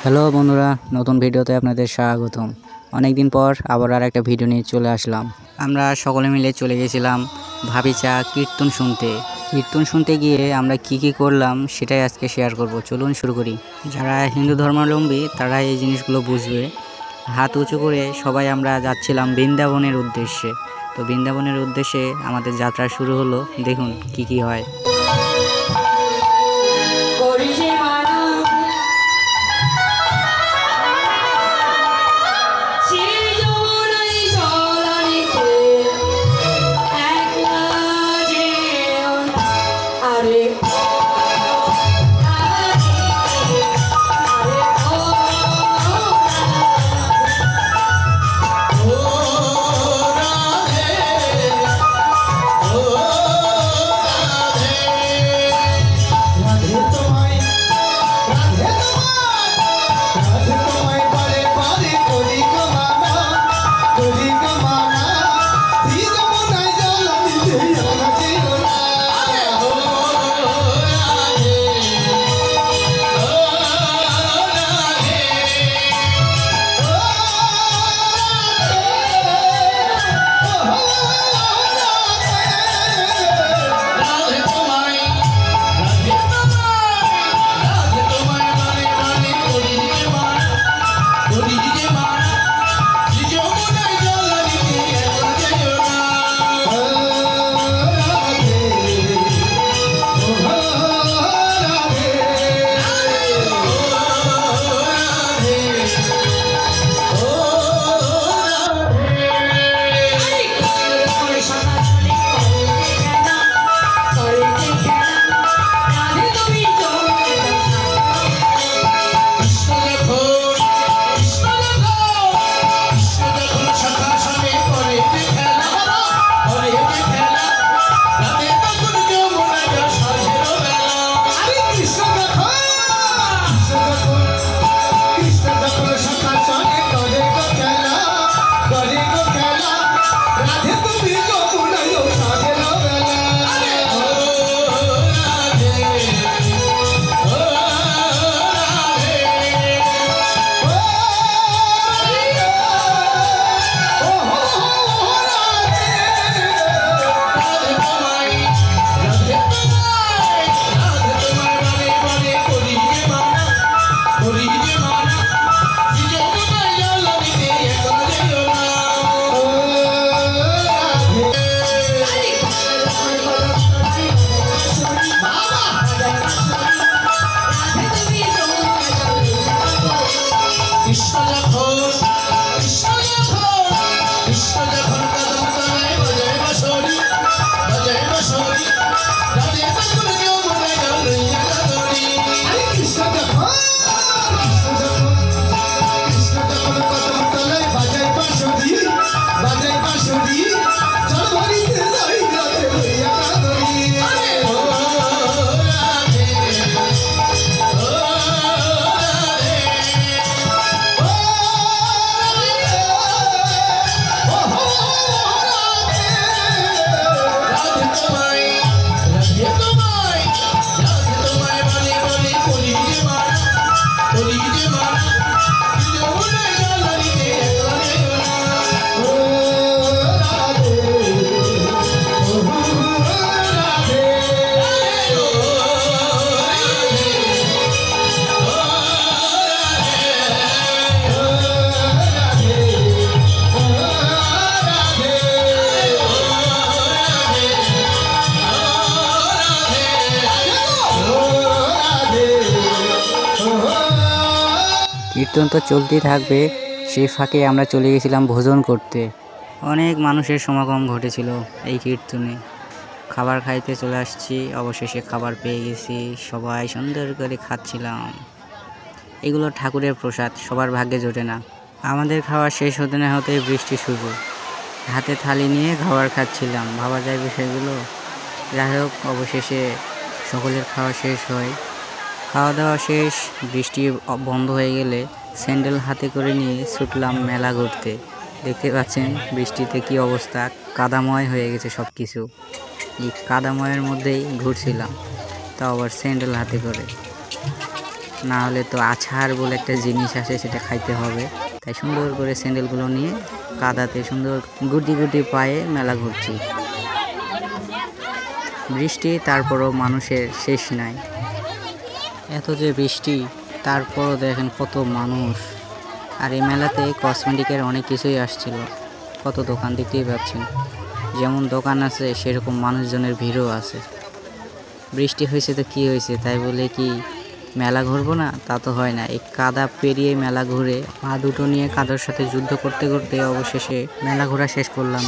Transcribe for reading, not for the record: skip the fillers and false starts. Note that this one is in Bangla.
হ্যালো বন্ধুরা, নতুন ভিডিওতে আপনাদের স্বাগতম। অনেক দিন পর আবার একটা ভিডিও নিয়ে চলে আসলাম। আমরা সকলে মিলে চলে গেছিলাম ভাবিচা কীর্তন শুনতে গিয়ে আমরা কি করলাম সেটাই আজকে শেয়ার করব। চলুন শুরু করি। যারা হিন্দু ধর্মাবলম্বী তারা এই জিনিসগুলো বুঝবে। হাত উঁচু করে সবাই আমরা যাচ্ছিলাম বৃন্দাবনের উদ্দেশ্যে। তো বৃন্দাবনের উদ্দেশ্যে আমাদের যাত্রা শুরু হলো। দেখুন কি হয়। কীর্তন তো চলতেই থাকবে, সেই ফাঁকে আমরা চলে গেছিলাম ভোজন করতে। অনেক মানুষের সমাগম ঘটেছিল এই কীর্তনে। খাবার খাইতে চলে আসছি, অবশেষে খাবার পেয়ে গেছি। সবাই সুন্দর করে খাচ্ছিলাম। এগুলো ঠাকুরের প্রসাদ, সবার ভাগ্যে জোটে না। আমাদের খাওয়া শেষ হতে না হতেই বৃষ্টি শুরু। হাতে থালি নিয়ে খাবার খাচ্ছিলাম, ভাবা যায় বিষয়গুলো। যাই হোক, অবশেষে সকলের খাওয়া শেষ হয়। খাওয়া দাওয়া শেষ, বৃষ্টি বন্ধ হয়ে গেলে স্যান্ডেল হাতে করে নিয়ে ছুটলাম মেলা ঘুরতে। দেখতে পাচ্ছেন বৃষ্টিতে কি অবস্থা, কাদাময় হয়ে গেছে সব কিছু। এই কাদাময়ের মধ্যেই ঘুরছিলাম, তাও আবার স্যান্ডেল হাতে করে। না হলে তো আছাড় বলে একটা জিনিস আছে, সেটা খাইতে হবে। তাই সুন্দর করে স্যান্ডেলগুলো নিয়ে কাদাতে সুন্দর গুটি গুটি পায়ে মেলা ঘুরছি। বৃষ্টি, তারপরও মানুষের শেষ নাই। এত যে বৃষ্টি, তারপরও দেখেন কত মানুষ। আর এই মেলাতে কসমেটিকের অনেক কিছুই আসছিল, কত দোকান দেখতেই পাচ্ছেন। যেমন দোকান আছে সেরকম মানুষজনের ভিড়ও আছে। বৃষ্টি হয়েছে তো কী হয়েছে, তাই বলে কি মেলা ঘুরবো না? তা তো হয় না। এই কাদা পেরিয়ে মেলা ঘুরে পা দুটো নিয়ে কাদার সাথে যুদ্ধ করতে করতে অবশেষে মেলা ঘোরা শেষ করলাম।